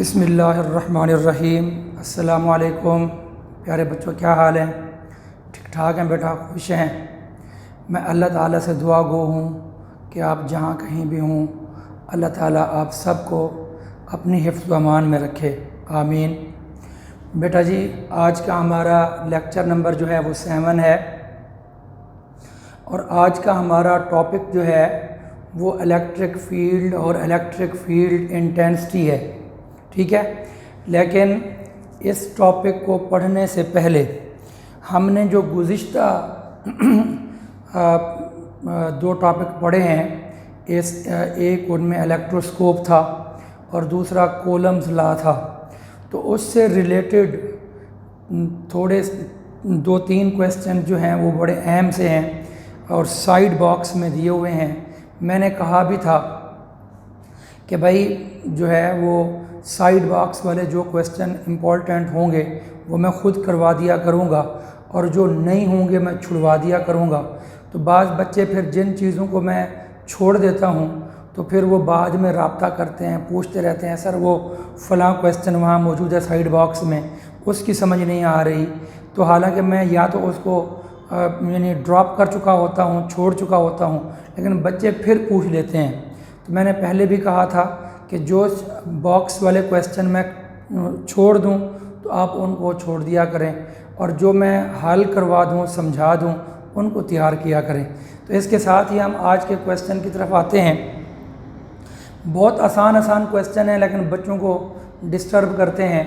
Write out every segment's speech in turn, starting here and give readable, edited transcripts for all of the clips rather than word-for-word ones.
बिस्मिल्लाहिर्रहमानिर्रहीम। अस्सलामुअलैकुम प्यारे बच्चों, क्या हाल है? ठीक ठाक हैं बेटा? खुश हैं? मैं अल्लाह ताला से दुआ गो हूँ कि आप जहाँ कहीं भी हों, अल्लाह ताला आप सबको अपनी हिफ्ज़ व अमान में रखे, आमीन। बेटा जी, आज का हमारा लेक्चर नंबर जो है वो 7 है और आज का हमारा टॉपिक जो है वो इलेक्ट्रिक फ़ील्ड और इलेक्ट्रिक फ़ील्ड इंटेंसिटी है। ठीक है, लेकिन इस टॉपिक को पढ़ने से पहले हमने जो गुज़िश्ता 2 टॉपिक पढ़े हैं, एक उनमें इलेक्ट्रोस्कोप था और दूसरा कूलम्स लॉ था। तो उससे रिलेटेड थोड़े 2-3 क्वेश्चन जो हैं वो बड़े अहम से हैं और साइड बॉक्स में दिए हुए हैं। मैंने कहा भी था कि भाई जो है वो साइड बॉक्स वाले जो क्वेश्चन इम्पोर्टेंट होंगे वो मैं ख़ुद करवा दिया करूँगा और जो नहीं होंगे मैं छुड़वा दिया करूँगा। तो बाज़ बच्चे फिर जिन चीज़ों को मैं छोड़ देता हूँ तो फिर वो बाद में रब्ता करते हैं, पूछते रहते हैं, सर वो फ़लाँ क्वेश्चन वहाँ मौजूद है साइड बॉक्स में, उसकी समझ नहीं आ रही। तो हालांकि मैं या तो उसको यानी ड्रॉप कर चुका होता हूँ, छोड़ चुका होता हूँ, लेकिन बच्चे फिर पूछ लेते हैं। तो मैंने पहले भी कहा था कि जो बॉक्स वाले क्वेश्चन मैं छोड़ दूं तो आप उनको छोड़ दिया करें और जो मैं हल करवा दूं, समझा दूं, उनको तैयार किया करें। तो इसके साथ ही हम आज के क्वेश्चन की तरफ आते हैं। बहुत आसान क्वेश्चन है लेकिन बच्चों को डिस्टर्ब करते हैं।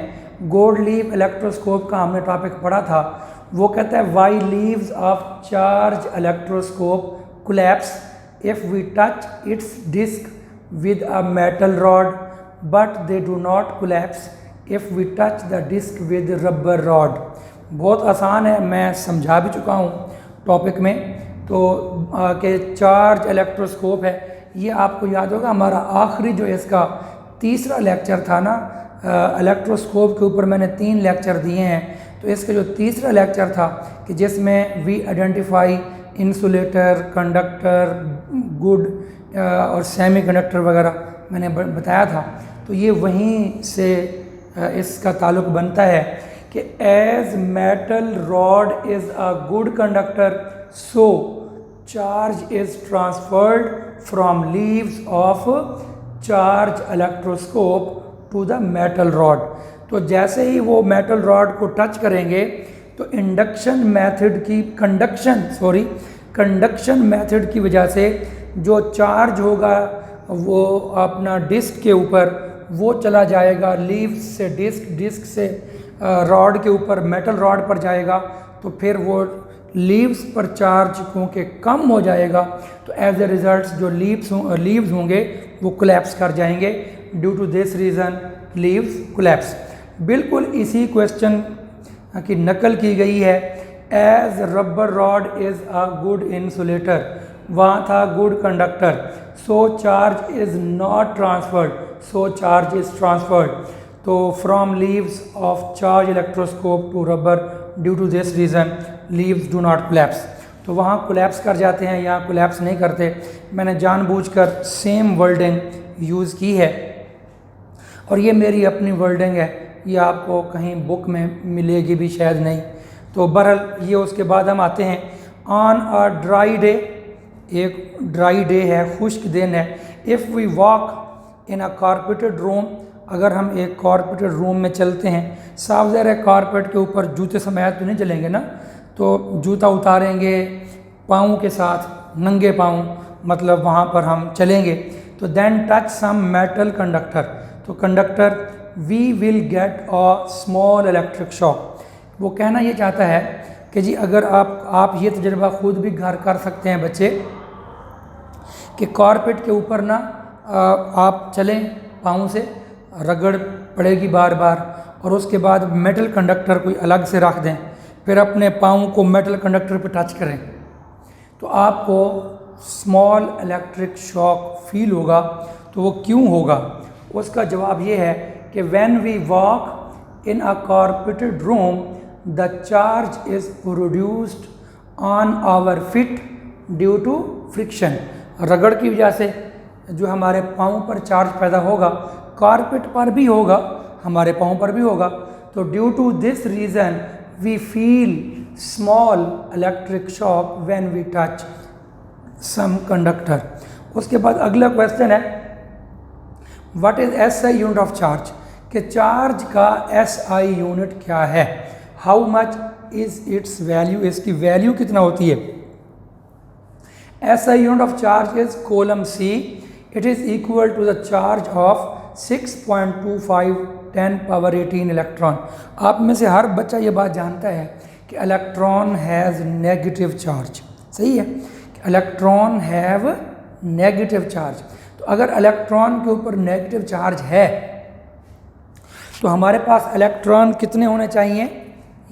गोल्ड लीफ इलेक्ट्रोस्कोप का हमने टॉपिक पढ़ा था। वो कहता है why leaves of charge electroscope collapse if we touch its disc with a metal rod, but they do not collapse if we touch the disc with rubber rod। बहुत आसान है, मैं समझा भी चुका हूँ टॉपिक में। तो के चार्ज इलेक्ट्रोस्कोप है, ये आपको याद होगा हमारा आखिरी जो इसका तीसरा लेक्चर था ना, इलेक्ट्रोस्कोप के ऊपर मैंने 3 लेक्चर दिए हैं। तो इसका जो तीसरा लेक्चर था कि जिसमें we identify insulator, conductor, good और सेमी कंडक्टर वगैरह मैंने बताया था। तो ये वहीं से इसका ताल्लुक़ बनता है कि as metal rod is a good conductor so charge is transferred from leaves of charge electroscope to the metal rod. तो जैसे ही वो मेटल रॉड को टच करेंगे तो इंडक्शन मेथड की कंडक्शन मेथड की वजह से जो चार्ज होगा वो अपना डिस्क के ऊपर वो चला जाएगा, लीव्स से डिस्क से रॉड के ऊपर मेटल रॉड पर जाएगा। तो फिर वो लीव्स पर चार्ज क्योंकि कम हो जाएगा तो एज ए रिज़ल्ट जो लीव्स होंगे वो कोलैप्स कर जाएंगे। Due to this reason leaves collapse. बिल्कुल इसी क्वेश्चन की नकल की गई है। As rubber rod is a good insulator, वहाँ था good conductor, so charge is not transferred, so charge is transferred तो from leaves of charge electroscope to rubber, due to this reason leaves do not collapse. तो वहाँ collapse कर जाते हैं, यहाँ collapse नहीं करते। मैंने जानबूझकर सेम वर्डिंग यूज़ की है और ये मेरी अपनी वर्डिंग है, ये आपको कहीं बुक में मिलेगी भी शायद नहीं। तो बहरहाल ये उसके बाद हम आते हैं ऑन अ ड्राई डे। एक ड्राई डे है, खुश्क दिन है। If we walk in a carpeted room, अगर हम एक कारपेटेड रूम में चलते हैं, साफ ज़ाहिर है कारपेट के ऊपर जूते समेत तो नहीं चलेंगे ना, तो जूता उतारेंगे पाँव के साथ, नंगे पाँव, मतलब वहाँ पर हम चलेंगे। तो then touch some metal conductor, तो conductor we will get a small electric shock. वो कहना ये चाहता है कि जी अगर आप ये तजर्बा ख़ुद भी घर कर सकते हैं बच्चे कि कारपेट के ऊपर ना आप चलें, पाँव से रगड़ पड़ेगी बार बार, और उसके बाद मेटल कंडक्टर कोई अलग से रख दें, फिर अपने पाँव को मेटल कंडक्टर पर टच करें तो आपको स्मॉल इलेक्ट्रिक शॉक फील होगा। तो वो क्यों होगा? उसका जवाब ये है कि when we walk in a carpeted room the charge is produced on our feet due to friction. रगड़ की वजह से जो हमारे पाँव पर चार्ज पैदा होगा कारपेट पर भी होगा, हमारे पाँव पर भी होगा। तो due to this reason we feel small electric shock when we touch some conductor. उसके बाद अगला क्वेश्चन है what is SI unit of charge, कि चार्ज का एसआई यूनिट क्या है, how much is its value, इसकी वैल्यू कितना होती है। SI unit of charge is coulomb C. It is equal to the charge of 6.25 10 power 18 electron. आप में से हर बच्चा ये बात जानता है कि इलेक्ट्रॉन हैज़ नेगेटिव चार्ज, सही है, इलेक्ट्रॉन हैव नेगेटिव चार्ज। तो अगर इलेक्ट्रॉन के ऊपर नेगेटिव चार्ज है तो हमारे पास इलेक्ट्रॉन कितने होने चाहिए,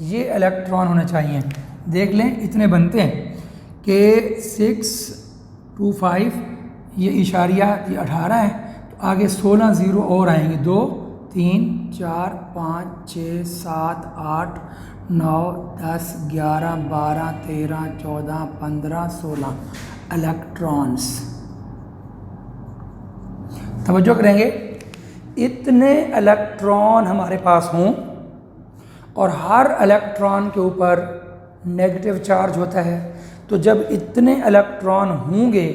ये इलेक्ट्रॉन होने चाहिए, देख लें इतने बनते हैं कि 625, ये इशारिया ये 18 है, तो आगे 16 ज़ीरो और आएंगे, 2 3 4 5 6 7 8 9 10 11 12 13 14 15 16 इलेक्ट्रॉन्स। तवज्जो करेंगे, इतने इलेक्ट्रॉन हमारे पास हों और हर इलेक्ट्रॉन के ऊपर नेगेटिव चार्ज होता है, तो जब इतने इलेक्ट्रॉन होंगे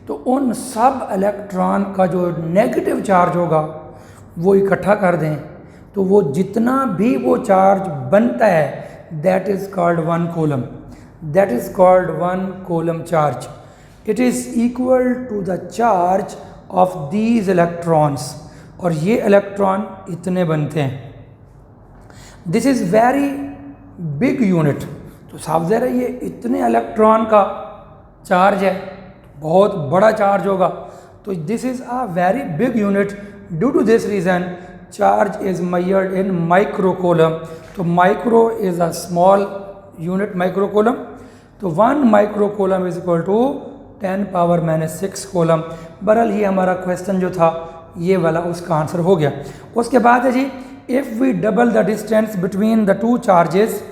तो उन सब इलेक्ट्रॉन का जो नेगेटिव चार्ज होगा वो इकट्ठा कर दें, तो वो जितना भी वो चार्ज बनता है that is called 1 coulomb, that is called 1 coulomb charge. It is equal to the charge of these electrons, और ये इलेक्ट्रॉन इतने बनते हैं। This is very big unit, तो साफ ज़ाहिर है ये इतने इलेक्ट्रॉन का चार्ज है, बहुत बड़ा चार्ज होगा, तो this is a very big unit. Due to this reason charge is measured in micro coulomb. तो micro is a small unit, micro coulomb, तो 1 micro coulomb is equal to 10 power -6 coulomb. बहरहाल ये हमारा question जो था ये वाला उसका आंसर हो गया। उसके बाद है जी, if we double the distance between the 2 charges,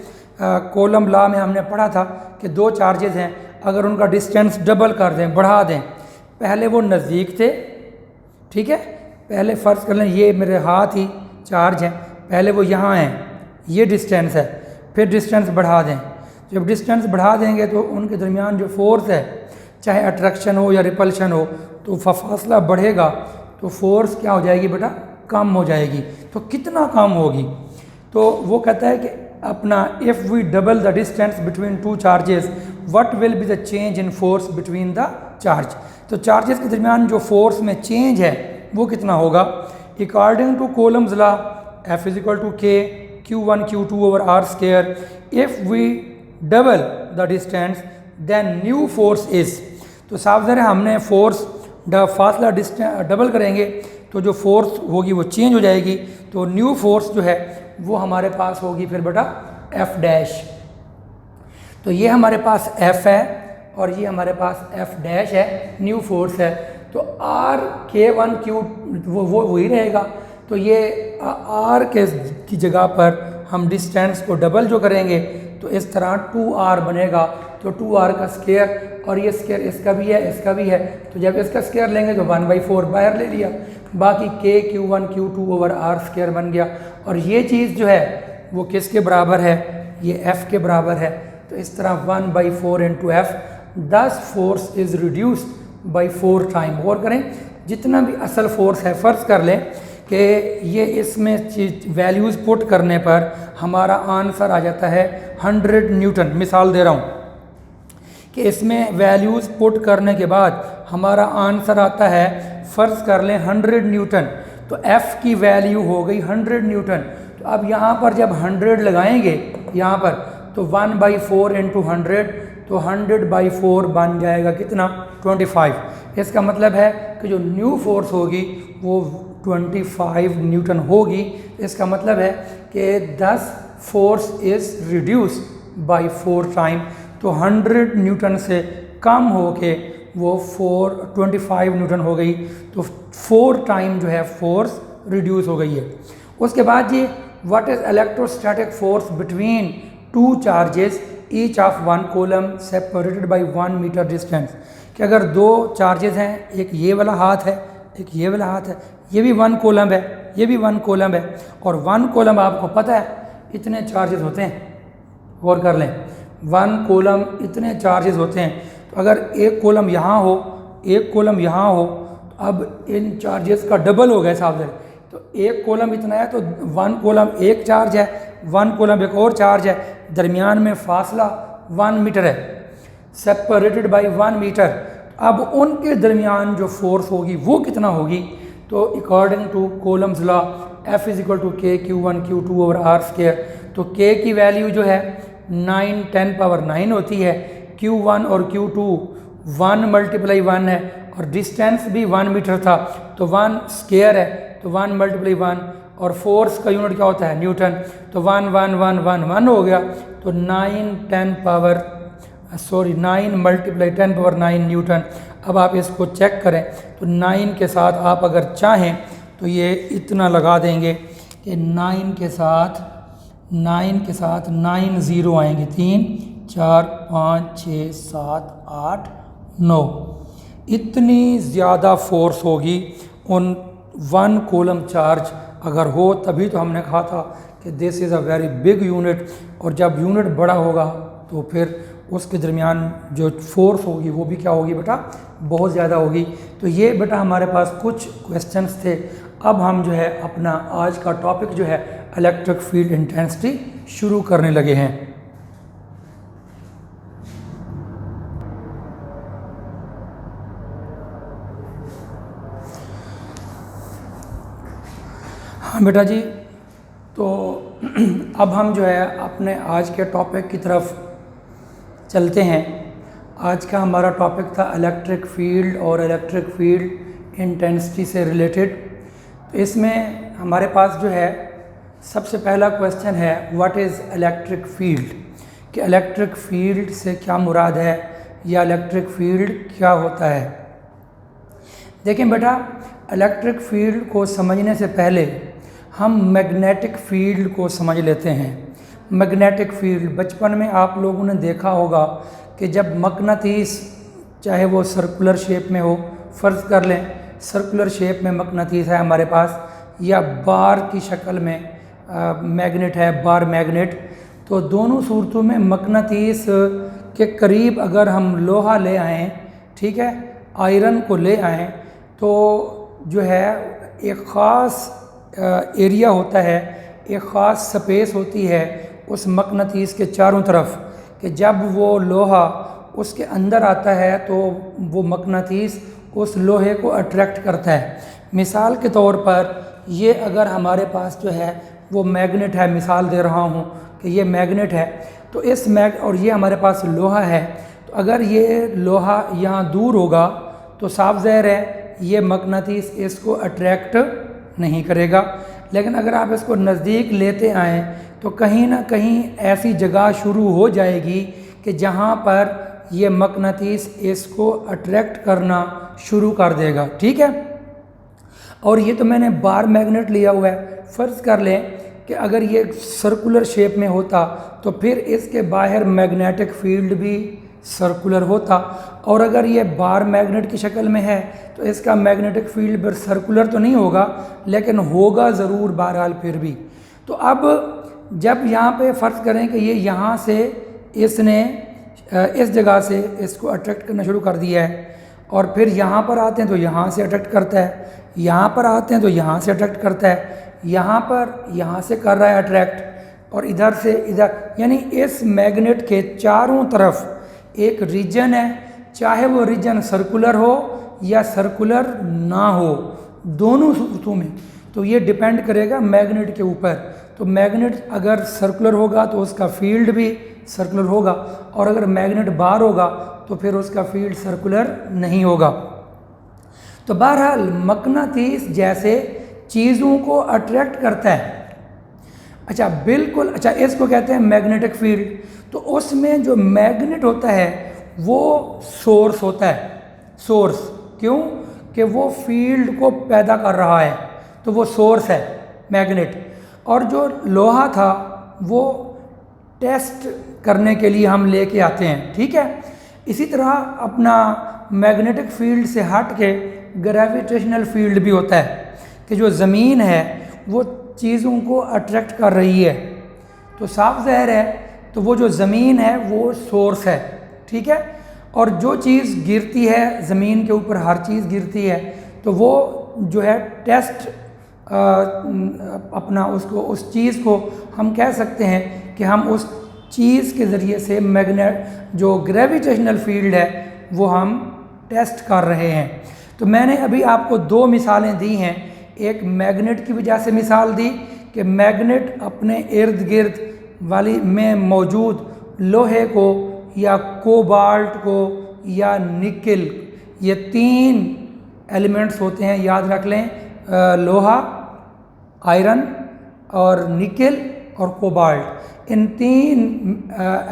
Coulomb law में हमने पढ़ा था कि 2 चार्जेस हैं, अगर उनका डिस्टेंस डबल कर दें, बढ़ा दें, पहले वो नज़दीक थे, ठीक है, पहले फ़र्ज़ कर लें ये मेरे हाथ ही चार्ज हैं, पहले वो यहाँ हैं, ये डिस्टेंस है, फिर डिस्टेंस बढ़ा दें। जब डिस्टेंस बढ़ा देंगे तो उनके दरमियान जो फोर्स है, चाहे अट्रैक्शन हो या रिपल्शन हो, तो फासला बढ़ेगा, तो फोर्स क्या हो जाएगी बेटा, कम हो जाएगी। तो कितना कम होगी, तो वो कहता है कि अपना if we double the distance between 2 charges what will be the change in force between the charge. तो चार्जेस के दरमियान जो फोर्स में चेंज है वो कितना होगा, according to Coulomb's law F is equal to K Q1 Q2 over R square. If we double the distance then new force is, तो साफ ज़ाहिर है हमने फोर्स फासला डबल करेंगे तो जो फोर्स होगी वो चेंज हो जाएगी, तो न्यू फोर्स जो है वो हमारे पास होगी फिर बेटा F डैश। तो ये हमारे पास F है और ये हमारे पास F डैश है, न्यू फोर्स है, तो R K1 Q वो वही रहेगा। तो ये R के की जगह पर हम डिस्टेंस को डबल जो करेंगे तो इस तरह 2R बनेगा, तो 2R का स्क्वायर, और ये स्क्वायर इसका भी है, इसका भी है, तो जब इसका स्क्वायर लेंगे तो 1/4 बाहर ले लिया, बाकी K Q1 Q2 over R square बन गया। और ये चीज़ जो है वो किसके बराबर है, ये F के बराबर है। तो इस तरह 1/4 into F, 10 force is reduced by 4 time. और करें, जितना भी असल फोर्स है, फ़र्ज़ कर लें कि ये इसमें वैल्यूज़ पुट करने पर हमारा आंसर आ जाता है 100 न्यूटन। मिसाल दे रहा हूँ कि इसमें वैल्यूज़ पुट करने के बाद हमारा आंसर आता है, फ़र्ज़ कर लें 100 न्यूटन, तो F की वैल्यू हो गई 100 न्यूटन। तो अब यहाँ पर जब 100 लगाएंगे यहाँ पर, तो 1/4 इंटू 100, तो 100/4 बन जाएगा कितना, 25। इसका मतलब है कि जो न्यू फोर्स होगी वो 25 न्यूटन होगी। इसका मतलब है कि 10 force is reduced by 4 time, तो 100 न्यूटन से कम होके वो 25 न्यूटन हो गई, तो 4 टाइम जो है फोर्स रिड्यूस हो गई है। उसके बाद जी, what is electrostatic force between 2 charges each of 1 coulomb separated by 1 metre distance, कि अगर 2 चार्जेस हैं, एक ये वाला हाथ है, एक ये वाला हाथ है, ये भी 1 कूलम है, ये भी 1 कूलम है, और 1 कूलम आपको पता है इतने चार्जेस होते हैं, गौर कर लें 1 कूलम इतने चार्जेस होते हैं। तो अगर 1 कूलम यहाँ हो, 1 कूलम यहाँ हो, तो अब इन चार्जेस का डबल हो गया साहब जरा। तो 1 कूलम इतना है तो 1 कूलम एक चार्ज है, 1 कूलम एक और चार्ज है, दरमियान में फासला 1 मीटर है, सेपरेटेड बाय 1 मीटर। अब उनके दरमियान जो फोर्स होगी वो कितना होगी? तो according to Coulomb's law F is equal to K Q1 Q2 over R square. तो K की वैल्यू जो है 9 10 पावर 9 होती है, Q1 और Q2 1 मल्टीप्लाई 1 है, और डिस्टेंस भी 1 मीटर था तो 1 स्क्वायर है, तो 1 मल्टीप्लाई 1, और फोर्स का यूनिट क्या होता है? न्यूटन। तो 1 1 1 1 1 हो गया, तो 9 मल्टीप्लाई 10 पावर 9 न्यूटन। अब आप इसको चेक करें तो 9 के साथ आप अगर चाहें तो ये इतना लगा देंगे कि 9 के साथ 9 ज़ीरो आएंगे, 3 4 5 6 7 8 9, इतनी ज़्यादा फोर्स होगी उन 1 कूलम चार्ज अगर हो, तभी तो हमने कहा था कि this is a very big unit. और जब यूनिट बड़ा होगा तो फिर उसके दरमियान जो फोर्स होगी वो भी क्या होगी बेटा? बहुत ज़्यादा होगी। तो ये बेटा हमारे पास कुछ क्वेश्चंस थे। अब हम जो है अपना आज का टॉपिक जो है इलेक्ट्रिक फील्ड इंटेंसिटी शुरू करने लगे हैं। हाँ बेटा जी, तो अब हम जो है अपने आज के टॉपिक की तरफ चलते हैं। आज का हमारा टॉपिक था इलेक्ट्रिक फील्ड और इलेक्ट्रिक फील्ड इंटेंसिटी से रिलेटेड। तो इसमें हमारे पास जो है सबसे पहला क्वेश्चन है व्हाट इज़ इलेक्ट्रिक फील्ड, कि इलेक्ट्रिक फील्ड से क्या मुराद है या इलेक्ट्रिक फील्ड क्या होता है। देखें बेटा, इलेक्ट्रिक फील्ड को समझने से पहले हम मैग्नेटिक फील्ड को समझ लेते हैं। मैग्नेटिक फील्ड, बचपन में आप लोगों ने देखा होगा कि जब मकनातीस, चाहे वो सर्कुलर शेप में हो, फ़र्ज़ कर लें सर्कुलर शेप में मकनातीस है हमारे पास, या बार की शक्ल में मैग्नेट है, बार मैग्नेट, तो दोनों सूरतों में मकनातीस के करीब अगर हम लोहा ले आएँ, ठीक है, आयरन को ले आएँ, तो जो है एक ख़ास एरिया होता है, एक ख़ास स्पेस होती है उस मकनातीस के चारों तरफ, कि जब वो लोहा उसके अंदर आता है तो वो मकनातीस उस लोहे को अट्रैक्ट करता है। मिसाल के तौर पर ये अगर हमारे पास जो है वो मैग्नेट है, मिसाल दे रहा हूँ कि ये मैग्नेट है, तो इस और ये हमारे पास लोहा है, तो अगर ये लोहा यहाँ दूर होगा तो साफ ज़ाहिर है ये मकनातीस इसको अट्रैक्ट नहीं करेगा। लेकिन अगर आप इसको नज़दीक लेते आएँ तो कहीं ना कहीं ऐसी जगह शुरू हो जाएगी कि जहाँ पर ये मकनातीस इसको अट्रैक्ट करना शुरू कर देगा, ठीक है। और ये तो मैंने बार मैग्नेट लिया हुआ है। फ़र्ज़ कर लें कि अगर ये सर्कुलर शेप में होता तो फिर इसके बाहर मैग्नेटिक फील्ड भी सर्कुलर होता, और अगर ये बार मैग्नेट की शक्ल में है तो इसका मैग्नेटिक फील्ड पर सर्कुलर तो नहीं होगा लेकिन होगा ज़रूर बहरहाल फिर भी। तो अब जब यहाँ पे फ़र्ज़ करें कि ये यहाँ से इसने इस जगह से इसको अट्रैक्ट करना शुरू कर दिया है, और फिर यहाँ पर आते हैं तो यहाँ से अट्रैक्ट करता है, यहाँ पर आते हैं तो यहाँ से अट्रैक्ट करता है, यहाँ पर यहाँ से कर रहा है अट्रैक्ट, और इधर से इधर, यानी इस मैग्नेट के चारों तरफ एक रीजन है, चाहे वो रीजन सर्कुलर हो या सर्कुलर ना हो, दोनों सूरतों में। तो ये डिपेंड करेगा मैग्नेट के ऊपर। तो मैग्नेट अगर सर्कुलर होगा तो उसका फील्ड भी सर्कुलर होगा, और अगर मैग्नेट बार होगा तो फिर उसका फील्ड सर्कुलर नहीं होगा। तो बहरहाल मकनातीस जैसे चीज़ों को अट्रैक्ट करता है। अच्छा बिल्कुल, अच्छा इसको कहते हैं मैग्नेटिक फील्ड। तो उसमें जो मैग्नेट होता है वो सोर्स होता है। सोर्स क्यों? कि वो फील्ड को पैदा कर रहा है, तो वो सोर्स है मैग्नेट। और जो लोहा था वो टेस्ट करने के लिए हम लेके आते हैं, ठीक है। इसी तरह अपना मैग्नेटिक फील्ड से हट के ग्रेविटेशनल फील्ड भी होता है, कि जो ज़मीन है वो चीज़ों को अट्रैक्ट कर रही है। तो साफ ज़ाहिर है तो वो जो ज़मीन है वो सोर्स है, ठीक है। और जो चीज़ गिरती है ज़मीन के ऊपर, हर चीज़ गिरती है, तो वो जो है टेस्ट अपना उसको, उस चीज़ को हम कह सकते हैं कि हम उस चीज़ के ज़रिए से मैग्नेट जो ग्रेविटेशनल फील्ड है वो हम टेस्ट कर रहे हैं। तो मैंने अभी आपको दो मिसालें दी हैं। एक मैग्नेट की वजह से मिसाल दी कि मैग्नेट अपने इर्द गिर्द वाली में मौजूद लोहे को या कोबाल्ट को या निकल, ये 3 एलिमेंट्स होते हैं, याद रख लें, लोहा, आयरन और निकल और कोबाल्ट, इन 3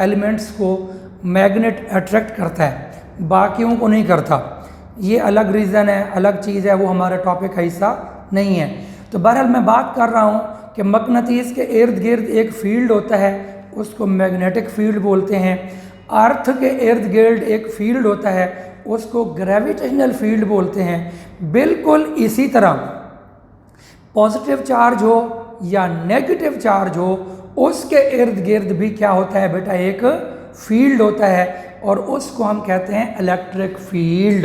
एलिमेंट्स को मैग्नेट अट्रैक्ट करता है, बाकियों को नहीं करता। ये अलग रीज़न है, अलग चीज़ है, वो हमारा टॉपिक का हिस्सा नहीं है। तो बहरहाल मैं बात कर रहा हूँ कि मकनातीस के इर्द गिर्द एक फील्ड होता है, उसको मैग्नेटिक फील्ड बोलते हैं। अर्थ के इर्द गिर्द एक फील्ड होता है, उसको ग्रेविटेशनल फील्ड बोलते हैं। बिल्कुल इसी तरह पॉजिटिव चार्ज हो या नेगेटिव चार्ज हो, उसके इर्द गिर्द भी क्या होता है बेटा, एक फील्ड होता है, और उसको हम कहते हैं इलेक्ट्रिक फील्ड।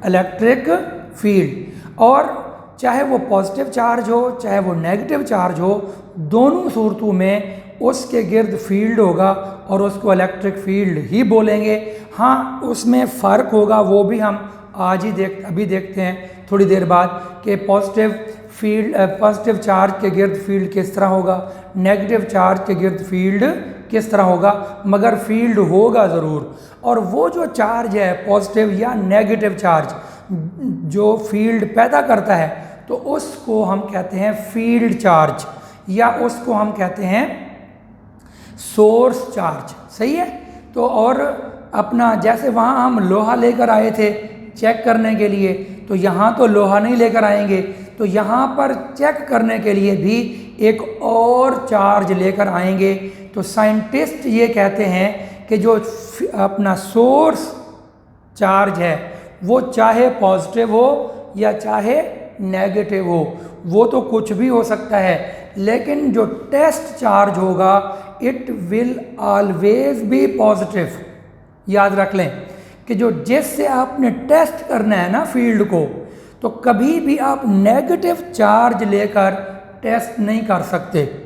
इलेक्ट्रिक फील्ड, और चाहे वो पॉजिटिव चार्ज हो चाहे वो नेगेटिव चार्ज हो, दोनों सूरतों में उसके गिर्द फील्ड होगा और उसको इलेक्ट्रिक फील्ड ही बोलेंगे। हाँ, उसमें फ़र्क होगा, वो भी हम आज ही अभी देखते हैं थोड़ी देर बाद, कि पॉजिटिव चार्ज के गिर्द फील्ड किस तरह होगा, नेगेटिव चार्ज के गिर्द फील्ड किस तरह होगा, मगर फील्ड होगा ज़रूर। और वो जो चार्ज है पॉजिटिव या नेगेटिव चार्ज जो फील्ड पैदा करता है, तो उसको हम कहते हैं फील्ड चार्ज, या उसको हम कहते हैं सोर्स चार्ज। सही है। तो और अपना जैसे वहाँ हम लोहा लेकर आए थे चेक करने के लिए, तो यहाँ तो लोहा नहीं लेकर आएंगे, तो यहाँ पर चेक करने के लिए भी एक और चार्ज लेकर आएंगे। तो साइंटिस्ट ये कहते हैं कि जो अपना सोर्स चार्ज है वो चाहे पॉजिटिव हो या चाहे नेगेटिव हो, वो तो कुछ भी हो सकता है, लेकिन जो टेस्ट चार्ज होगा it will always be positive. याद रख लें कि जो जिससे आपने टेस्ट करना है ना फील्ड को, तो कभी भी आप नेगेटिव चार्ज लेकर टेस्ट नहीं कर सकते।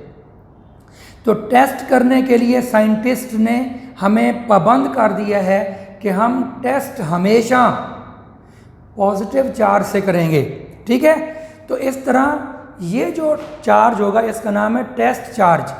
तो टेस्ट करने के लिए साइंटिस्ट ने हमें पाबंद कर दिया है कि हम टेस्ट हमेशा पॉजिटिव चार्ज से करेंगे। ठीक है। तो इस तरह ये जो चार्ज होगा इसका नाम है टेस्ट चार्ज।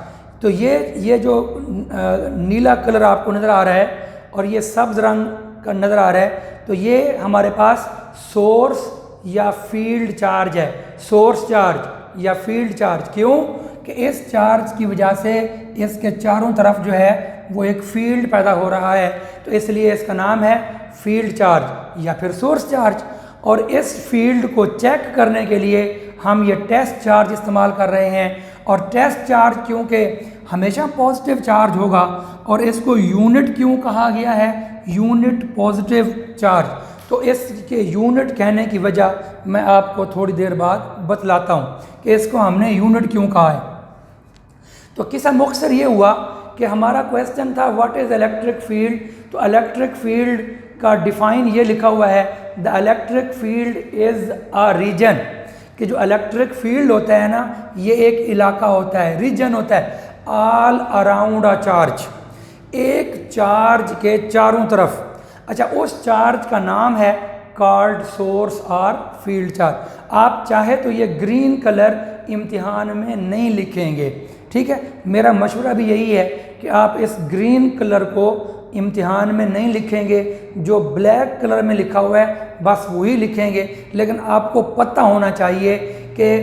तो ये जो नीला कलर आपको नज़र आ रहा है और ये सब्ज़ रंग का नज़र आ रहा है, तो ये हमारे पास सोर्स या फील्ड चार्ज है। सोर्स चार्ज या फील्ड चार्ज, क्यों कि इस चार्ज की वजह से इसके चारों तरफ जो है वो एक फील्ड पैदा हो रहा है, तो इसलिए इसका नाम है फील्ड चार्ज या फिर सोर्स चार्ज। और इस फील्ड को चेक करने के लिए हम ये टेस्ट चार्ज इस्तेमाल कर रहे हैं। और टेस्ट चार्ज क्योंकि हमेशा पॉजिटिव चार्ज होगा, और इसको यूनिट क्यों कहा गया है, यूनिट पॉजिटिव चार्ज, तो इसके यूनिट कहने की वजह मैं आपको थोड़ी देर बाद बतलाता हूँ कि इसको हमने यूनिट क्यों कहा है। तो किस्सा मुख्तसर ये हुआ कि हमारा क्वेश्चन था व्हाट इज़ इलेक्ट्रिक फील्ड। तो इलेक्ट्रिक फील्ड का डिफ़ाइन ये लिखा हुआ है, the electric field is a region, कि जो इलेक्ट्रिक फील्ड होता है ना, ये एक इलाका होता है, रीजन होता है, ऑल अराउंड अ चार्ज, एक चार्ज के चारों तरफ। अच्छा, उस चार्ज का नाम है कॉल्ड सोर्स और फील्ड चार्ज। आप चाहे तो ये ग्रीन कलर इम्तिहान में नहीं लिखेंगे, ठीक है। मेरा मशवरा भी यही है कि आप इस ग्रीन कलर को इम्तिहान में नहीं लिखेंगे, जो ब्लैक कलर में लिखा हुआ है बस वही लिखेंगे। लेकिन आपको पता होना चाहिए कि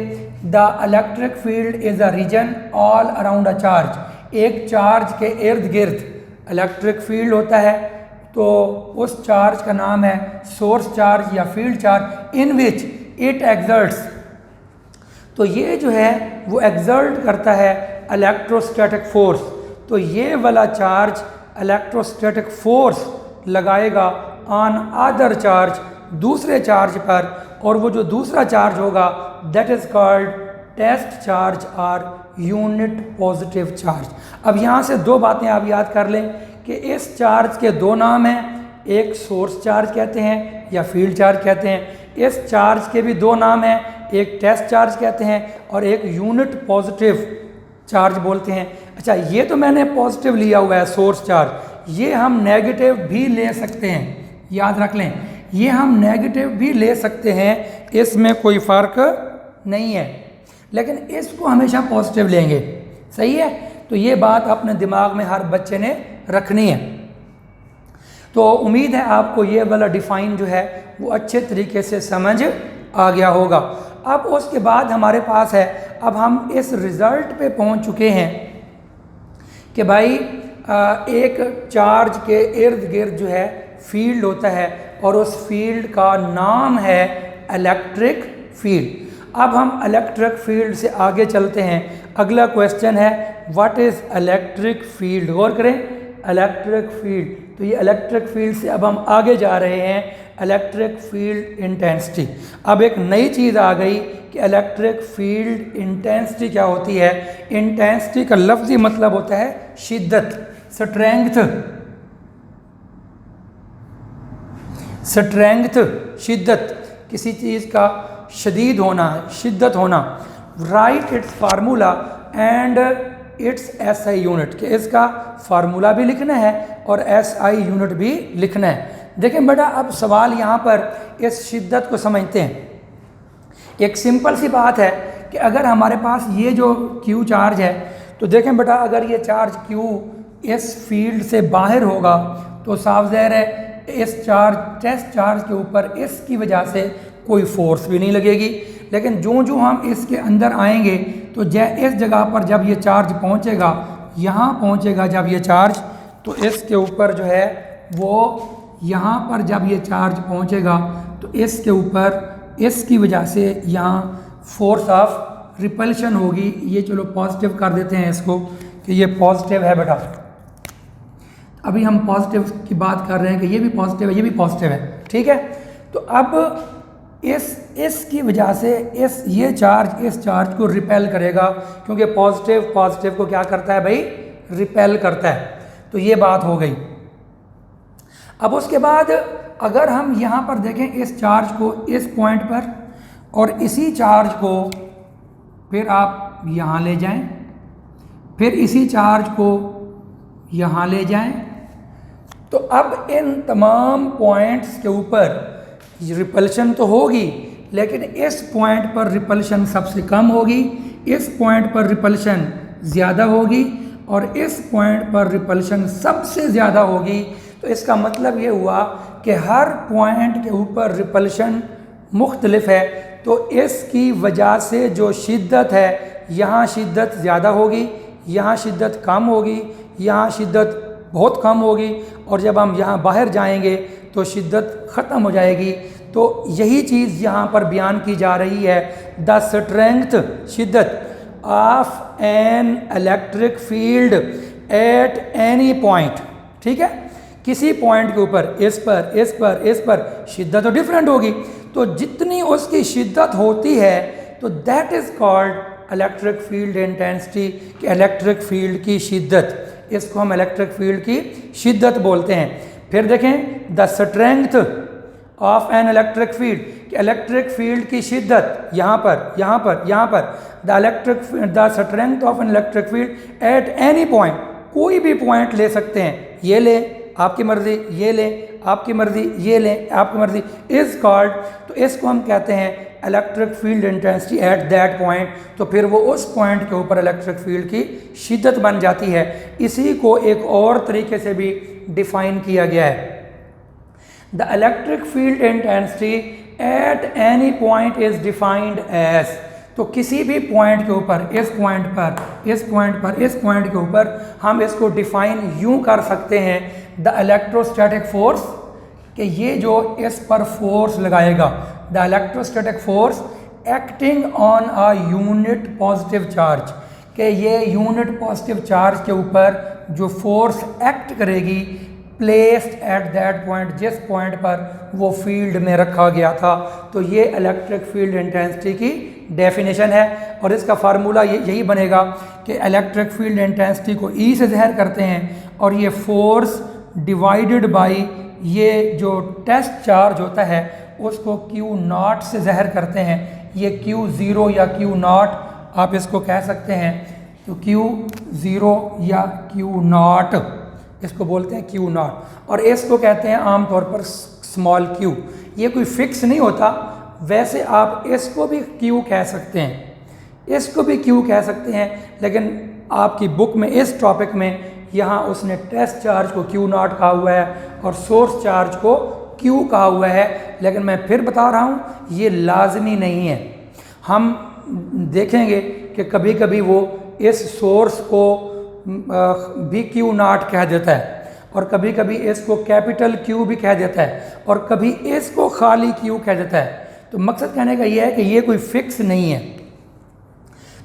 the electric field is a region all around a charge, एक चार्ज के इर्द गिर्द इलेक्ट्रिक फील्ड होता है, तो उस चार्ज का नाम है सोर्स चार्ज या field charge, in which it exerts. तो ये जो है वो एक्सर्ट करता है इलेक्ट्रोस्टैटिक फोर्स। तो ये वाला चार्ज इलेक्ट्रोस्टैटिक फोर्स लगाएगा ऑन अदर चार्ज, दूसरे चार्ज पर, और वो जो दूसरा चार्ज होगा that is called test charge or unit positive charge. अब यहाँ से दो बातें आप याद कर लें कि इस चार्ज के दो नाम हैं, एक सोर्स चार्ज कहते हैं या फील्ड चार्ज कहते हैं। इस चार्ज के भी दो नाम हैं, एक टेस्ट चार्ज कहते हैं और एक यूनिट पॉजिटिव चार्ज बोलते हैं। अच्छा, ये तो मैंने पॉजिटिव लिया हुआ है सोर्स चार्ज, ये हम नेगेटिव भी ले सकते हैं, याद रख लें, ये हम नेगेटिव भी ले सकते हैं, इसमें कोई फ़र्क नहीं है, लेकिन इसको हमेशा पॉजिटिव लेंगे। सही है, तो ये बात अपने दिमाग में हर बच्चे ने रखनी है। तो उम्मीद है आपको ये वाला डिफ़ाइन जो है वो अच्छे तरीके से समझ आ गया होगा। अब उसके बाद हमारे पास है, अब हम इस रिज़ल्ट पे पहुंच चुके हैं कि भाई एक चार्ज के इर्द गिर्द जो है फील्ड होता है और उस फील्ड का नाम है इलेक्ट्रिक फील्ड। अब हम इलेक्ट्रिक फील्ड से आगे चलते हैं। अगला क्वेश्चन है व्हाट इज़ इलेक्ट्रिक फील्ड। गौर करें, इलेक्ट्रिक फील्ड, तो ये इलेक्ट्रिक फील्ड से अब हम आगे जा रहे हैं इलेक्ट्रिक फील्ड इंटेंसिटी। अब एक नई चीज़ आ गई कि इलेक्ट्रिक फील्ड इंटेंसिटी क्या होती है। इंटेंसिटी का लफ्ज़ी मतलब होता है शिद्दत, स्ट्रेंथ, स्ट्रेंथ, शिद्दत, किसी चीज़ का शदीद होना, शिद्दत होना। Right it's formula and it's SI unit, कि इसका फार्मूला भी लिखना है और SI यूनिट भी लिखना है। देखें बेटा, अब सवाल यहाँ पर इस शिद्दत को समझते हैं। एक सिंपल सी बात है कि अगर हमारे पास ये जो Q चार्ज है, तो देखें बेटा, अगर ये चार्ज Q इस फील्ड से बाहर होगा तो साफ ज़ाहिर है इस चार्ज, टेस्ट चार्ज के ऊपर इसकी वजह से कोई फोर्स भी नहीं लगेगी। लेकिन जो हम इसके अंदर आएंगे तो इस जगह पर जब ये चार्ज पहुंचेगा, यहाँ पहुंचेगा जब ये चार्ज, तो इसके ऊपर जो है वो यहाँ पर जब ये चार्ज पहुंचेगा तो इसके ऊपर इसकी वजह से यहाँ फोर्स ऑफ रिपल्शन होगी। ये चलो पॉजिटिव कर देते हैं इसको कि ये पॉजिटिव है बेटा। अभी हम पॉजिटिव की बात कर रहे हैं कि ये भी पॉजिटिव है, ये भी पॉजिटिव है, ठीक है। तो अब इसकी वजह से ये चार्ज इस चार्ज को रिपेल करेगा, क्योंकि पॉजिटिव को क्या करता है भाई, रिपेल करता है। तो ये बात हो गई। अब उसके बाद अगर हम यहाँ पर देखें इस चार्ज को इस पॉइंट पर, और इसी चार्ज को फिर आप यहाँ ले जाएं, फिर इसी चार्ज को यहाँ ले जाएं, तो अब इन तमाम पॉइंट्स के ऊपर रिपल्शन तो होगी, लेकिन इस पॉइंट पर रिपल्शन सबसे कम होगी, इस पॉइंट पर रिपल्शन ज़्यादा होगी और इस पॉइंट पर रिपल्शन सबसे ज़्यादा होगी। तो इसका मतलब ये हुआ कि हर पॉइंट के ऊपर रिपल्शन मुख्तलिफ है। तो इसकी वजह से जो शिद्दत है, यहाँ शिद्दत ज़्यादा होगी, यहाँ शिद्दत कम होगी, यहाँ शिद्दत बहुत कम होगी, और जब हम यहाँ बाहर जाएंगे तो शिद्दत ख़त्म हो जाएगी। तो यही चीज़ यहाँ पर बयान की जा रही है, द स्ट्रेंथ, शिद्दत of N electric field at any point. ठीक है, किसी पॉइंट के ऊपर, इस पर शिद्दत तो डिफरेंट होगी। तो जितनी उसकी शिद्दत होती है तो that is called electric field intensity, कि इलेक्ट्रिक फील्ड की शिद्दत, इसको हम इलेक्ट्रिक फील्ड की शिद्दत बोलते हैं। फिर देखें the strength of N electric field, कि इलेक्ट्रिक फील्ड की शिद्दत यहाँ पर the strength of N electric field at any point, कोई भी पॉइंट ले सकते हैं, ये लें आपकी मर्जी, ये लें आपकी मर्जी, ये लें आपकी मर्जी, इज़ कॉल्ड, तो इसको हम कहते हैं electric field intensity at that point. तो फिर वो उस पॉइंट के ऊपर इलेक्ट्रिक फील्ड की शिद्दत बन जाती है। इसी को एक और तरीके से भी डिफाइन किया गया है, the electric field intensity at any point is defined as, तो किसी भी पॉइंट के ऊपर, इस पॉइंट के ऊपर हम इसको डिफाइन यूं कर सकते हैं, द इलेक्ट्रोस्टैटिक फोर्स, कि ये जो इस पर फोर्स लगाएगा, the electrostatic force acting on a unit positive charge, कि ये यूनिट पॉजिटिव चार्ज के ऊपर जो फोर्स एक्ट करेगी, प्लेस्ड एट दैट पॉइंट, जिस पॉइंट पर वो फील्ड में रखा गया था। तो ये इलेक्ट्रिक फील्ड इंटेंसिटी की डेफिनेशन है। और इसका फार्मूला यही बनेगा कि इलेक्ट्रिक फील्ड इंटेंसिटी को ई से ज़ाहिर करते हैं और ये फोर्स डिवाइडेड बाई ये जो टेस्ट चार्ज होता है उसको क्यू नॉट से ज़ाहिर करते हैं। ये क्यू ज़ीरो या क्यू नॉट आप इसको कह सकते हैं, तो क्यू ज़ीरो या क्यू नॉट इसको बोलते हैं क्यू नॉट, और इसको कहते हैं आमतौर पर स्मॉल क्यू। ये कोई फिक्स नहीं होता, वैसे आप इसको भी क्यू कह सकते हैं, इसको भी क्यू कह सकते हैं, लेकिन आपकी बुक में इस टॉपिक में यहाँ उसने टेस्ट चार्ज को क्यू नॉट कहा हुआ है और सोर्स चार्ज को क्यू कहा हुआ है। लेकिन मैं फिर बता रहा हूँ ये लाजमी नहीं है। हम देखेंगे कि कभी कभी वो इस सोर्स को भी क्यू नॉट कह देता है और कभी कभी इसको कैपिटल क्यू भी कह देता है और कभी इसको खाली क्यू कह देता है। तो मकसद कहने का ये है कि ये कोई फिक्स नहीं है।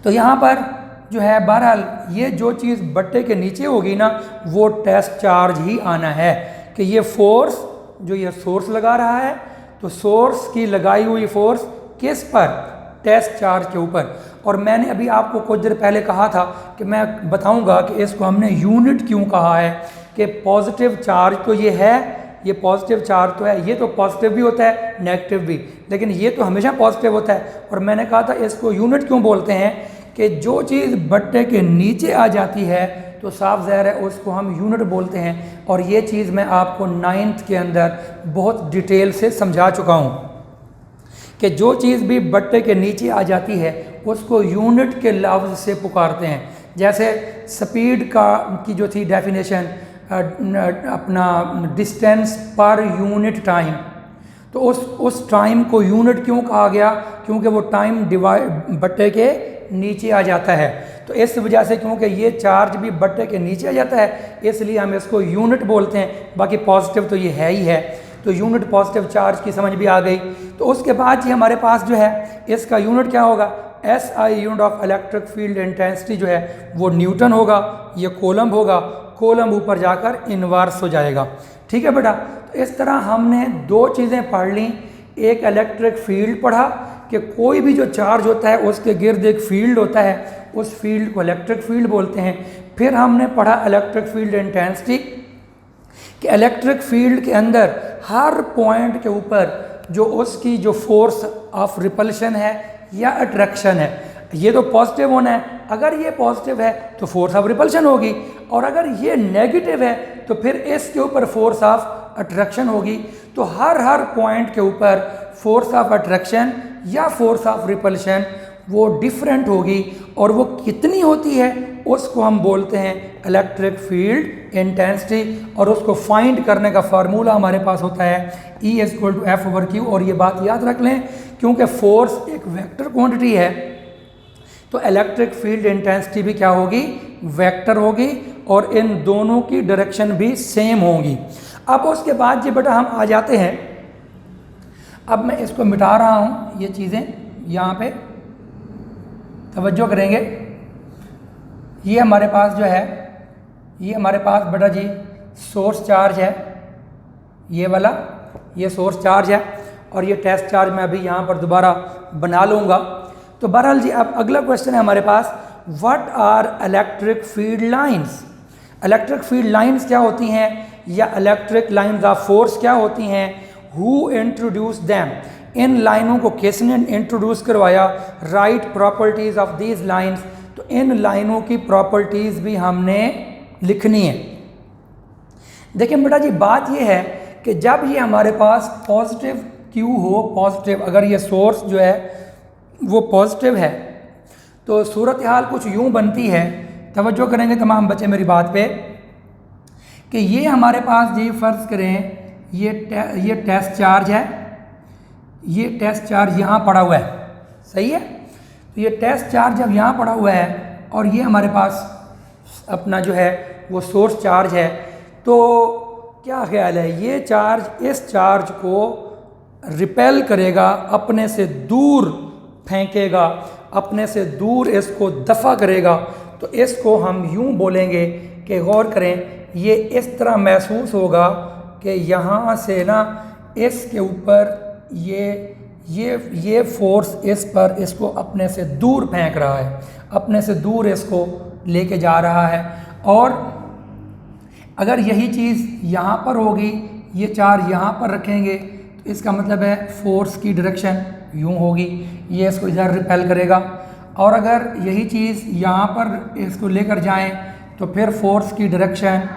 तो यहाँ पर जो है बहरहाल ये जो चीज़ बट्टे के नीचे होगी ना वो टेस्ट चार्ज ही आना है कि ये फोर्स जो ये सोर्स लगा रहा है, तो सोर्स की लगाई हुई फोर्स किस पर, टेस्ट चार्ज के ऊपर। और मैंने अभी आपको कुछ देर पहले कहा था कि मैं बताऊंगा कि इसको हमने यूनिट क्यों कहा है, कि पॉजिटिव चार्ज तो ये है, ये पॉजिटिव चार्ज तो है, ये तो पॉजिटिव भी होता है नेगेटिव भी, लेकिन ये तो हमेशा पॉजिटिव होता है। और मैंने कहा था इसको यूनिट क्यों बोलते हैं कि जो चीज़ बट्टे के नीचे आ जाती है तो साफ ज़ाहिर है उसको हम यूनिट बोलते हैं। और ये चीज़ मैं आपको 9th के अंदर बहुत डिटेल से समझा चुका हूँ कि जो चीज़ भी बट्टे के नीचे आ जाती है उसको यूनिट के लफ्ज़ से पुकारते हैं। जैसे स्पीड की जो थी डेफिनेशन अपना डिस्टेंस पर यूनिट टाइम, तो उस टाइम को यूनिट क्यों कहा गया, क्योंकि वो टाइम बट्टे के नीचे आ जाता है। तो इस वजह से क्योंकि ये चार्ज भी बट्टे के नीचे आ जाता है इसलिए हम इसको यूनिट बोलते हैं। बाकी पॉजिटिव तो ये है ही है, तो यूनिट पॉजिटिव चार्ज की समझ भी आ गई। तो उसके बाद जी हमारे पास जो है इसका यूनिट क्या होगा, SI unit of electric field intensity जो है वो न्यूटन होगा, ये कोलम्ब होगा, कोलम्ब ऊपर जाकर इन्वर्स हो जाएगा। ठीक है बेटा, तो इस तरह हमने दो चीज़ें पढ़ ली। एक इलेक्ट्रिक फील्ड पढ़ा कि कोई भी जो चार्ज होता है उसके गिर्द एक फील्ड होता है, उस फील्ड को इलेक्ट्रिक फील्ड बोलते हैं। फिर हमने पढ़ा इलेक्ट्रिक फील्ड इंटेंसिटी कि इलेक्ट्रिक फील्ड के अंदर हर पॉइंट के ऊपर जो उसकी जो फोर्स ऑफ रिपल्शन है या अट्रैक्शन है, ये तो पॉजिटिव होना है। अगर ये पॉजिटिव है तो फोर्स ऑफ रिपल्शन होगी, और अगर ये नेगेटिव है तो फिर इसके ऊपर फोर्स ऑफ अट्रैक्शन होगी। तो हर पॉइंट के ऊपर फोर्स ऑफ अट्रैक्शन या फोर्स ऑफ रिपल्शन वो डिफरेंट होगी, और वो कितनी होती है उसको हम बोलते हैं इलेक्ट्रिक फील्ड इंटेंसिटी। और उसको फाइंड करने का फार्मूला हमारे पास होता है E = F/Q। और ये बात याद रख लें, क्योंकि फोर्स एक वेक्टर क्वांटिटी है तो इलेक्ट्रिक फील्ड इंटेंसिटी भी क्या होगी, वेक्टर होगी, और इन दोनों की डायरेक्शन भी सेम होगी। अब उसके बाद जी बेटा हम आ जाते हैं, अब मैं इसको मिटा रहा हूँ, ये चीज़ें यहाँ पे तवज्जो करेंगे। ये हमारे पास जो है, ये हमारे पास बेटा जी सोर्स चार्ज है, ये वाला ये सोर्स चार्ज है, और ये टेस्ट चार्ज मैं अभी यहाँ पर दोबारा बना लूँगा। तो बहरहाल जी अब अगला क्वेश्चन है हमारे पास, what are electric field lines. Electric field lines क्या होती हैं, या इलेक्ट्रिक लाइंस ऑफ फोर्स क्या होती हैं, हु इंट्रोड्यूस दैम, इन लाइनों को किसने इंट्रोड्यूस करवाया, right properties of these lines. तो इन लाइनों की प्रॉपर्टीज भी हमने लिखनी है। देखिए बेटा जी बात यह है कि जब ये हमारे पास पॉजिटिव क्यू हो, पॉजिटिव अगर ये सोर्स जो है वो पॉजिटिव है, तो सूरत हाल कुछ यूँ बनती है, तवज्जो करेंगे तमाम बच्चे मेरी बात पे, कि ये हमारे पास जी फ़र्ज़ करें ये टेस्ट चार्ज है, ये टेस्ट चार्ज यहाँ पड़ा हुआ है, सही है। तो ये टेस्ट चार्ज जब यहाँ पड़ा हुआ है और ये हमारे पास अपना जो है वो सोर्स चार्ज है, तो क्या ख्याल है, ये चार्ज इस चार्ज को रिपेल करेगा, अपने से दूर फेंकेगा, अपने से दूर इसको दफ़ा करेगा। तो इसको हम यूँ बोलेंगे कि गौर करें, ये इस तरह महसूस होगा कि यहाँ से ना इसके ऊपर ये ये फोर्स इस पर इसको अपने से दूर फेंक रहा है, अपने से दूर इसको लेके जा रहा है। और अगर यही चीज़ यहाँ पर होगी, ये चार्ज यहाँ पर रखेंगे, तो इसका मतलब है फोर्स की डायरेक्शन यूँ होगी, ये इसको इधर रिपेल करेगा। और अगर यही चीज़ यहाँ पर इसको लेकर जाएं तो फिर फोर्स की डायरेक्शन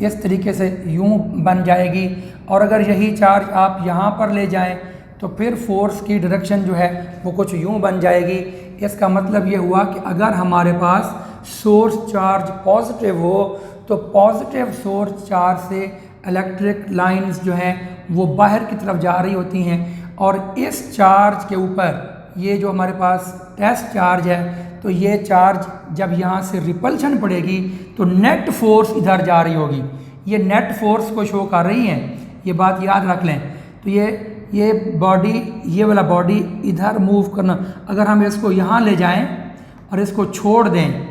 इस तरीके से यूँ बन जाएगी। और अगर यही चार्ज आप यहाँ पर ले जाएं तो फिर फोर्स की डायरेक्शन जो है वो कुछ यूँ बन जाएगी। इसका मतलब ये हुआ कि अगर हमारे पास सोर्स चार्ज पॉजिटिव हो तो पॉजिटिव सोर्स चार्ज से इलेक्ट्रिक लाइंस जो हैं वो बाहर की तरफ जा रही होती हैं। और इस चार्ज के ऊपर ये जो हमारे पास टेस्ट चार्ज है, तो ये चार्ज जब यहाँ से रिपल्शन पड़ेगी तो नेट फोर्स इधर जा रही होगी, ये नेट फोर्स को शो कर रही है, ये बात याद रख लें। तो ये बॉडी, ये वाला बॉडी इधर मूव करना, अगर हम इसको यहाँ ले जाएं और इसको छोड़ दें,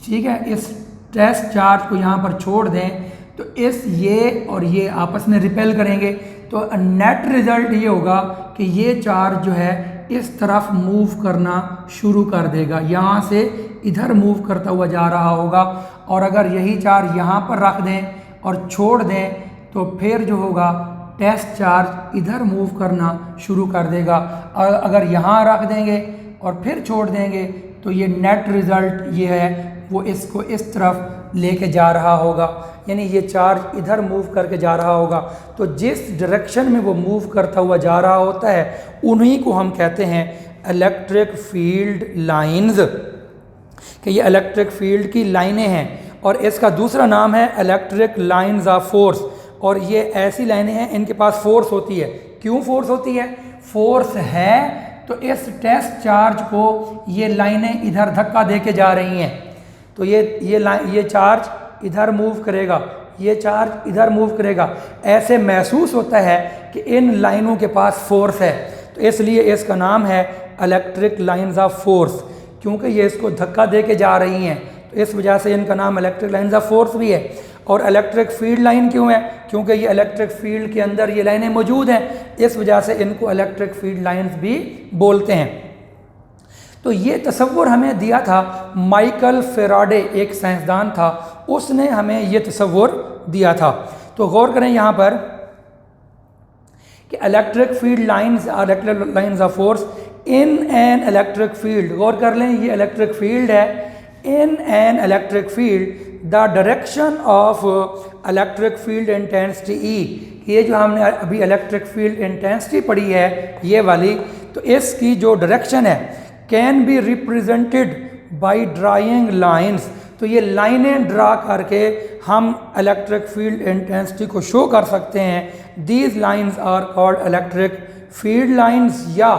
ठीक है, इस टेस्ट चार्ज को यहाँ पर छोड़ दें तो ये और ये आपस में रिपेल करेंगे। तो नेट रिजल्ट ये होगा कि ये चार्ज जो है इस तरफ मूव करना शुरू कर देगा, यहाँ से इधर मूव करता हुआ जा रहा होगा। और अगर यही चार्ज यहाँ पर रख दें और छोड़ दें तो फिर जो होगा टेस्ट चार्ज इधर मूव करना शुरू कर देगा। और अगर यहाँ रख देंगे और फिर छोड़ देंगे तो ये नेट रिज़ल्ट ये है वो इसको इस तरफ लेके जा रहा होगा, यानी ये चार्ज इधर मूव करके जा रहा होगा। तो जिस डायरेक्शन में वो मूव करता हुआ जा रहा होता है उन्हीं को हम कहते हैं इलेक्ट्रिक फील्ड लाइंस, कि ये इलेक्ट्रिक फील्ड की लाइनें हैं। और इसका दूसरा नाम है इलेक्ट्रिक लाइंस ऑफ फोर्स। और ये ऐसी लाइनें हैं इनके पास फोर्स होती है। क्यों फोर्स होती है? फोर्स है तो इस टेस्ट चार्ज को ये लाइनें इधर धक्का दे के जा रही हैं, तो ये चार्ज इधर मूव करेगा, ये चार्ज इधर मूव करेगा। ऐसे महसूस होता है कि इन लाइनों के पास फोर्स है, तो इसलिए इसका नाम है इलेक्ट्रिक लाइंस ऑफ फोर्स, क्योंकि ये इसको धक्का दे के जा रही हैं, तो इस वजह से इनका नाम इलेक्ट्रिक लाइंस ऑफ फोर्स भी है। और इलेक्ट्रिक फील्ड लाइन क्यों है? क्योंकि ये इलेक्ट्रिक फील्ड के अंदर ये लाइनें मौजूद हैं, इस वजह से इनको इलेक्ट्रिक फील्ड लाइंस भी बोलते हैं। तो ये तसव्वुर हमें दिया था माइकल फेराडे, एक साइंसदान था, उसने हमें ये तसव्वुर दिया था। तो गौर करें यहाँ पर कि electric field lines are electric lines of force in an electric field. गौर कर लें, ये इलेक्ट्रिक फील्ड है। In an electric field the direction of electric field intensity E, ये जो हमने अभी इलेक्ट्रिक फील्ड इंटेंसिटी पढ़ी है ये वाली, तो इसकी जो डायरेक्शन है can be represented by drawing lines. तो ये लाइनें ड्रा करके हम इलेक्ट्रिक फील्ड इंटेंसिटी को शो कर सकते हैं। These lines are called electric field lines या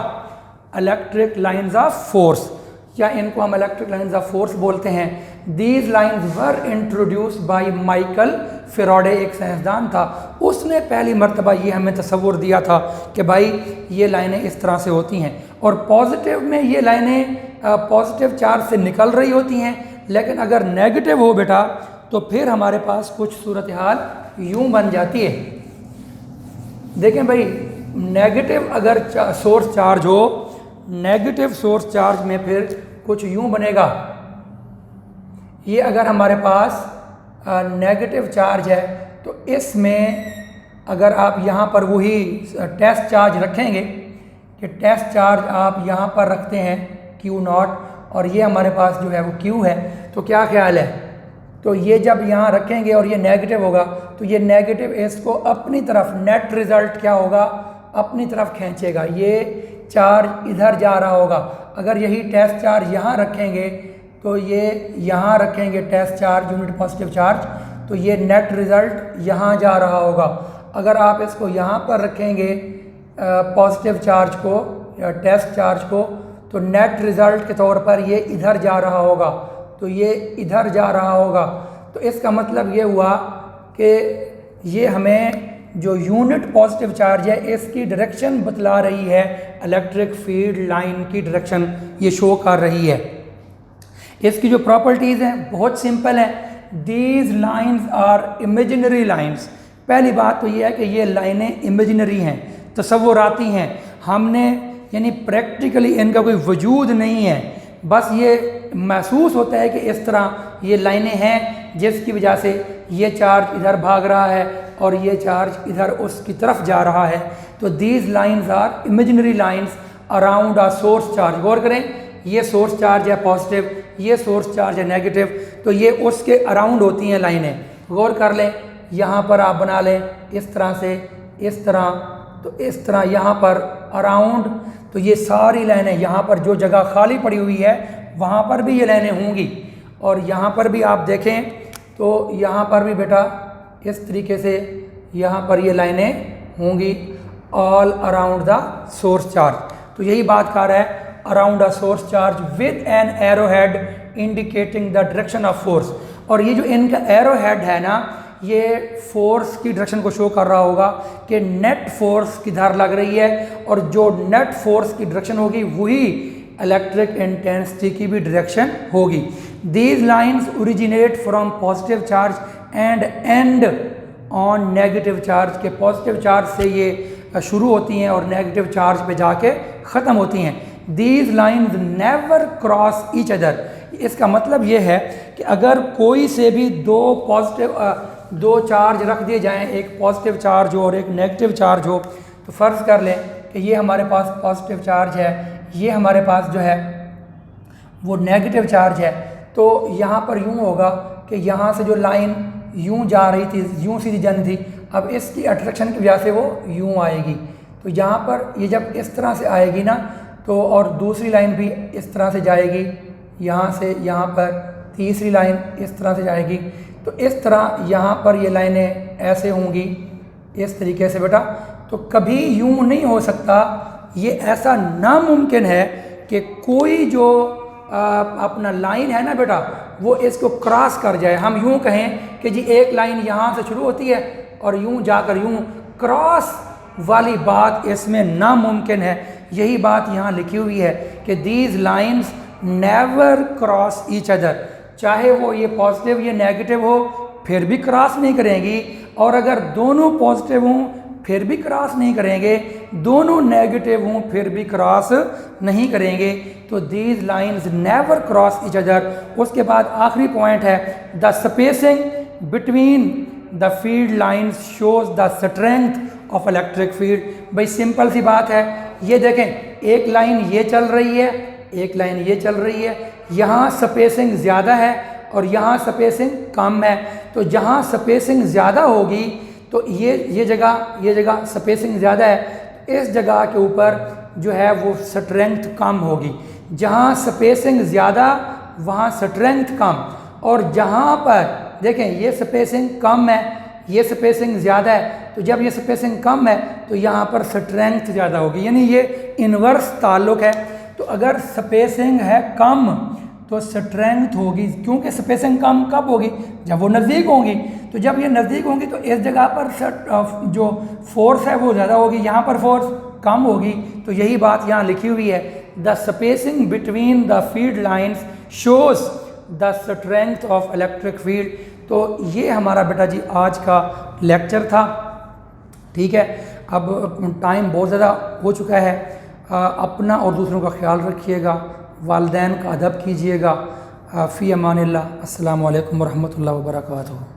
इलेक्ट्रिक लाइंस ऑफ फोर्स, या इनको हम इलेक्ट्रिक लाइंस ऑफ फोर्स बोलते हैं। These lines were introduced by Michael Faraday, एक साइंसदान था, उसने पहली मरतबा ये हमें तसव्वुर दिया था कि भाई ये लाइनें इस तरह से होती हैं। और पॉजिटिव में ये लाइनें पॉजिटिव चार्ज से निकल रही होती हैं, लेकिन अगर नेगेटिव हो बेटा तो फिर हमारे पास कुछ सूरत हाल यूँ बन जाती है। देखें भाई, नेगेटिव अगर सोर्स चार्ज हो, नेगेटिव सोर्स चार्ज में फिर कुछ यूँ बनेगा। ये अगर हमारे पास नेगेटिव चार्ज है तो इसमें अगर आप यहाँ पर वही टेस्ट चार्ज रखेंगे कि टेस्ट चार्ज आप यहाँ पर रखते हैं Q0 और ये हमारे पास जो है वो Q है, तो क्या ख्याल है? तो ये जब यहाँ रखेंगे और ये नेगेटिव होगा तो ये नेगेटिव इसको अपनी तरफ, नेट रिज़ल्ट क्या होगा, अपनी तरफ खींचेगा, ये चार्ज इधर जा रहा होगा। अगर यही टेस्ट चार्ज यहाँ रखेंगे तो ये यहाँ रखेंगे test charge, unit positive charge, तो ये नेट रिज़ल्ट यहाँ जा रहा होगा। अगर आप इसको यहाँ पर रखेंगे पॉजिटिव चार्ज को या टेस्ट चार्ज को, तो नेट रिज़ल्ट के तौर पर ये इधर जा रहा होगा, तो ये इधर जा रहा होगा। तो इसका मतलब ये हुआ कि ये हमें जो यूनिट पॉजिटिव चार्ज है इसकी डायरेक्शन बतला रही है, इलेक्ट्रिक फील्ड लाइन की डायरेक्शन ये शो कर रही है। इसकी जो प्रॉपर्टीज़ हैं बहुत सिंपल है। These lines are imaginary lines. पहली बात तो ये है कि ये लाइनें इमेजिनरी हैं, तसव्वुराती हैं। हमने यानी प्रैक्टिकली इनका कोई वजूद नहीं है, बस ये महसूस होता है कि इस तरह ये लाइनें हैं जिसकी वजह से ये चार्ज इधर भाग रहा है और ये चार्ज इधर उसकी तरफ जा रहा है। तो these lines are imaginary lines around a source charge. गौर करें, ये सोर्स चार्ज है पॉजिटिव, ये सोर्स चार्ज है नेगेटिव, तो ये उसके अराउंड होती हैं लाइनें। गौर कर लें, यहाँ पर आप बना लें इस तरह से, इस तरह, तो इस तरह यहाँ पर अराउंड, तो ये सारी लाइनें, यहाँ पर जो जगह खाली पड़ी हुई है वहाँ पर भी ये लाइनें होंगी, और यहाँ पर भी आप देखें तो यहाँ पर भी बेटा इस तरीके से यहाँ पर ये लाइनें होंगी all around the source charge. तो यही बात कर रहा है, around a source charge with an arrow head indicating the direction of force. और ये जो इनका एरो हेड है ना, ये फोर्स की डायरेक्शन को शो कर रहा होगा कि नेट फोर्स किधर लग रही है, और जो नेट फोर्स की डायरेक्शन होगी वही इलेक्ट्रिक इंटेंसिटी की भी डायरेक्शन होगी। These lines originate from positive charge and and on negative charge. के पॉजिटिव चार्ज से ये शुरू होती हैं और नेगेटिव चार्ज पे जाके ख़त्म होती हैं। These lines never cross each other. इसका मतलब ये है कि अगर कोई से भी दो चार्ज रख दिए जाएं, एक पॉजिटिव चार्ज हो और एक नेगेटिव चार्ज हो, तो फ़र्ज़ कर लें कि ये हमारे पास पॉजिटिव चार्ज है, ये हमारे पास जो है वो नेगेटिव चार्ज है, तो यहाँ पर यूँ होगा कि यहाँ से जो लाइन यूँ जा रही थी, यूँ सीधी जानी थी, अब इसकी अट्रैक्शन की वजह से वो यूँ आएगी। तो यहाँ पर ये जब इस तरह से आएगी ना, तो और दूसरी लाइन भी इस तरह से जाएगी, यहाँ से यहाँ पर तीसरी लाइन इस तरह से जाएगी, तो इस तरह यहाँ पर ये लाइनें ऐसे होंगी इस तरीके से बेटा। तो कभी यूँ नहीं हो सकता, ये ऐसा नामुमकिन है कि कोई जो अपना लाइन है ना बेटा वो इसको क्रॉस कर जाए। हम यूँ कहें कि जी एक लाइन यहाँ से शुरू होती है और यूँ जाकर यूँ क्रॉस वाली बात इसमें नामुमकिन है। यही बात यहाँ लिखी हुई है कि these lines never cross each other. चाहे वो ये पॉजिटिव ये नेगेटिव हो फिर भी क्रॉस नहीं करेंगी, और अगर दोनों पॉजिटिव हों फिर भी क्रॉस नहीं करेंगे, दोनों नेगेटिव हों फिर भी क्रॉस नहीं करेंगे। तो these lines never cross each other. उसके बाद आखिरी पॉइंट है, the spacing between the field lines shows the strength of electric field. भाई सिंपल सी बात है, ये देखें एक लाइन ये चल रही है, एक लाइन ये चल रही है, यहाँ स्पेसिंग ज़्यादा है और यहाँ स्पेसिंग कम है। तो जहाँ स्पेसिंग ज़्यादा होगी तो ये जगह स्पेसिंग ज़्यादा है, इस जगह के ऊपर जो है वो स्ट्रेंथ कम होगी। जहाँ स्पेसिंग ज़्यादा वहाँ स्ट्रेंथ कम, और जहाँ पर देखें ये स्पेसिंग कम है ये स्पेसिंग ज़्यादा है, तो जब ये स्पेसिंग कम है तो यहाँ पर स्ट्रेंथ ज़्यादा होगी, यानी ये इन्वर्स ताल्लुक है। तो अगर स्पेसिंग है कम तो स्ट्रेंथ होगी, क्योंकि स्पेसिंग कम कब होगी, जब वो नज़दीक होंगी। तो जब ये नज़दीक होंगी तो इस जगह पर जो फोर्स है वो ज़्यादा होगी, यहाँ पर फोर्स कम होगी। तो यही बात यहाँ लिखी हुई है, the spacing between the field lines shows the strength of electric field. तो ये हमारा बेटा जी आज का लेक्चर था। ठीक है, अब टाइम बहुत ज़्यादा हो चुका है। अपना और दूसरों का ख्याल रखिएगा, वालिदैन का अदब कीजिएगा। फ़ी अमानिल्लाह। अस्सलामु अलैकुम वरहमतुल्लाहि वबरकातुहू।